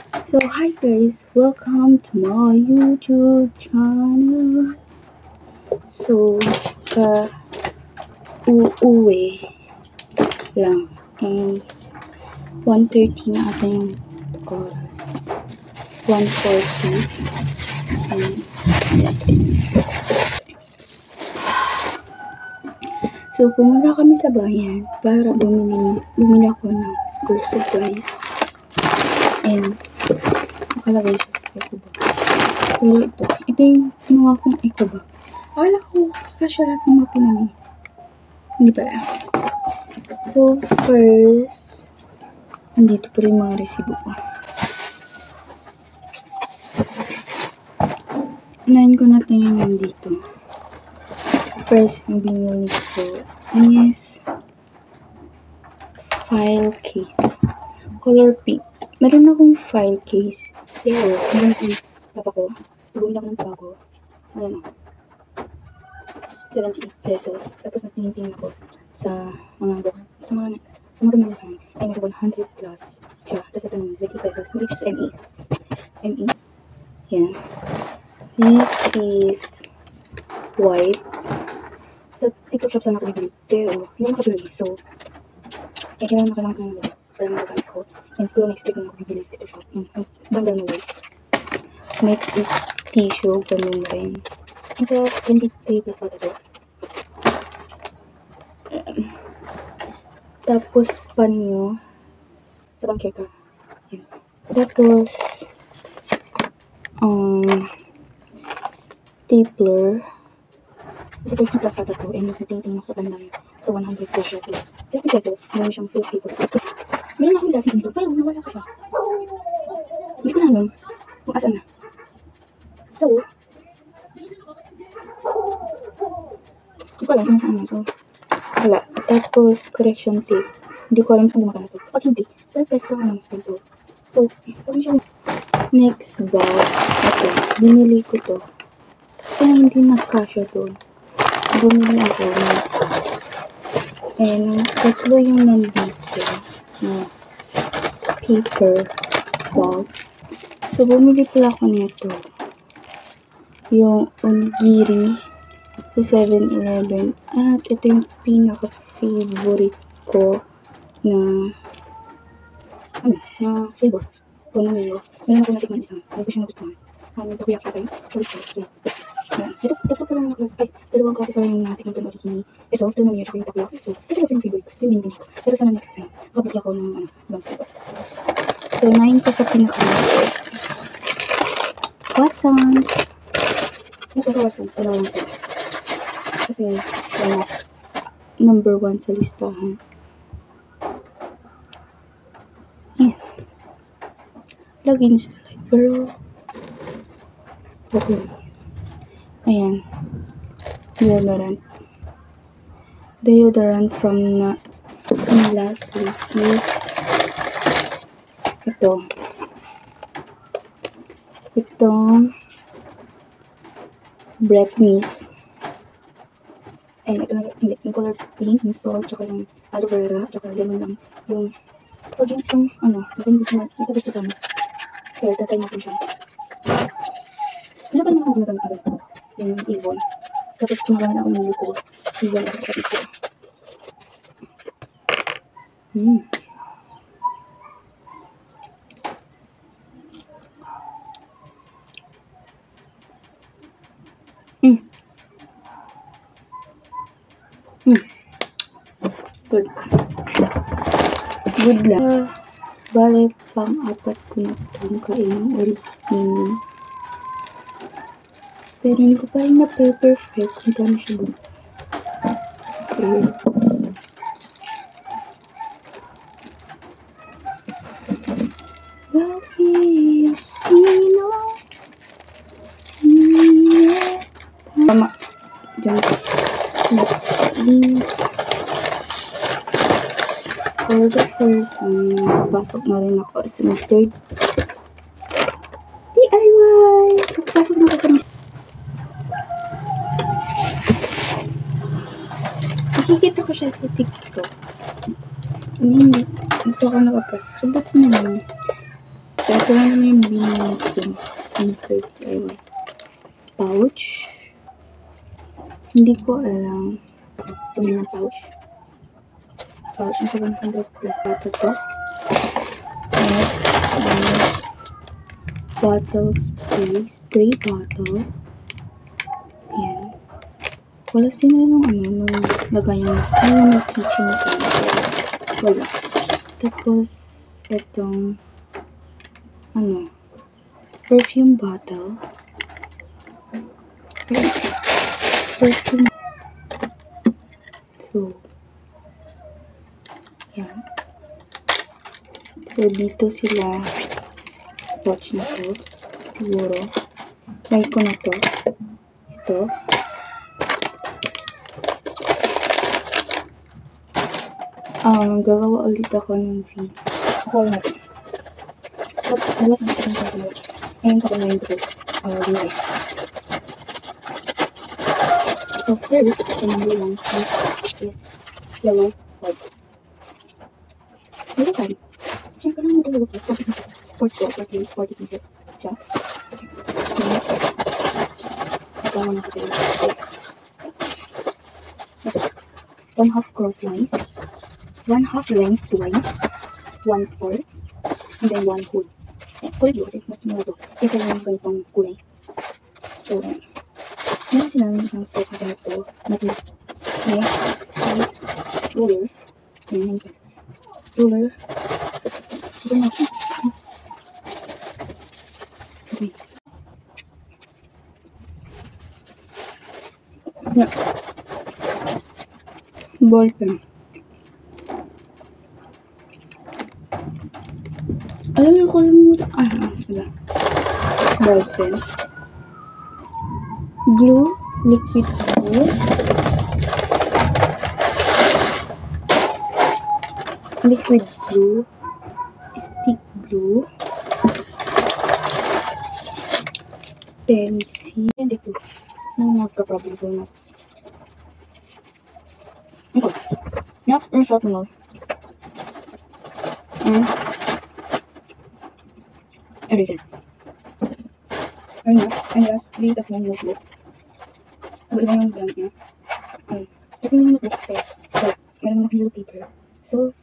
So hi guys, welcome to my YouTube channel. So uuwi lang and 1:30 na ata yung oras. 1:40 and so pumunta kami sa bayan para bumili ako ng school supplies and nakalagay sa eco bag. Pero ito yung kinuha kong eco bag. Akala ko kasya lahat ng mga pinamili. Hindi pala. So first, andito pa rin mga resibo ko. Unahin ko na ito yung nandito. First, yung binili ko is file case. Color pink. Meron akong file case. Pero, meron akong papa ko. So, bumili ako ng bago. Ayan o. 78 pesos. Tapos, nagtingin-tingin ako sa mga box. Sa mga pamilihan. Ay, nasa 100 plus siya. Tapos, ito naman, 20 pesos. Which is ME. ME. Yan. Next is wipes. Sa TikTok shop sana ako bibili. Pero, hindi ako nakabili. So, kailangan ko ng wipes para magagamit ko. And siguro next week na ako bibili sa TikTok shop. Yung bundle ng wipes. Next is tissue. Ganun rin. Nasa 23 plus lahat ito. Tapos, panyo. Sa bangkeka. Yan. Tapos, stapler. Sa 30 plus ata to, and nagtitingin ako sa panday. So, 100 pesos. 30 pesos, meron siyang full stapler. Meron akong dati dito, pero nawala ko siya. Hindi ko na alam kung asan na. So, hindi ko alam kung saan na. So, wala. Tapos, correction tape. Hindi ko alam kung gumagamit ito. Pag hindi, 12 pesos lang naman ito. So, parang siya. Next bag. Ito, binili ko to. Kasi hindi nagkasya doon. Bumili ako ng and tatlo yung nandito na paper bag. So, bumili pala ako nito. Yung onigiri sa 7-Eleven. At ito yung pinaka-favorite ko na flavor. Ito na nila. Meron ako natikman isang. Hindi ko siya nagustuhan. Takoyaki kayo. So, ito pa lang na klase. Ay, dalawang klase pa lang yung natikman ko na origini. Ito na niya siya yung takoyaki. So, ito yung favorite ko. Yung din ko. Pero sana next time, kapag ako ng ibang flavor. So, 9 ko sa pinaka-favorite. Watsons. Ito sa Watsons. Dalawang ko. Kasi, number 1 sa listahan. Yan. Lagin sa light. Pero, okay. Ayan. Deodorant from lastly is itong breath mist. And ito na yung color pink, yung salt, tsaka yung aloe vera, tsaka lemon lang. Yung pag yung isang ito gusto sana. So, tatay natin siya. Ano ba naman ako ginagamit ko? Yung Avon. Tapos tumagamit ako ng Luko. Avon ako sa kapit ko. Good lang. Bale, pang-apat ko na itong kainang origini. Pero hindi ko pa rin na-perfect kung paano siya buksan. Okay. Bakit sino? Tama. Diyan. Next is for the first time, pasok na rin ako sa Mr. DIY! Pasok na ako sa Mr. Nakikita ko siya sa TikTok. Hindi. Ito ako nakapasok. So, ba't naman? So, ito lang naman yung binili ko sa Mr. DIY. Pouch. Hindi ko alam kung yung pouch. Pouch na 700 plus bottle to. Next is bottle spray. Spray bottle. Ayan. Wala sila nung nung lagayan. Yung may kitchen sa wala. Tapos, itong perfume bottle. Perfume. So, yan. So, dito sila pouch na to. Siguro. Try ko na to. Ito. Gagawa ulit ako ng video. Ako na to. So, dalas na sa kanya ko. Ngayon sa kanya yung video. So, first, number one is yellow white. Yellow white. Siyempre lang ito yung 40 pieces. 40 pieces. Siya. Next. Ito mo na ito. 1/2 cross lines. 1/2 lengthwise. 1/4. And then 1 whole. Kulay blue kasi mas mura to. Kasi yung ganitong kulay. So, meron sila ng isang set na ganito. Next is ruler. Ayan, 9 pesos. Ruler. Ito na ako. Okay. Yeah. Ball pen. Alam mo ko yung diba? Ball pen. Glue. Liquid glue. Liquid glue. Stick glue. Pencil. Hindi po. Nagka-problem sa mga. Ito. Next is sharpener. Eraser. Ayun na. And last, dito ng notebook. Iba yung brand niya. Ito yung notebook kasi meron akong yellow paper. So,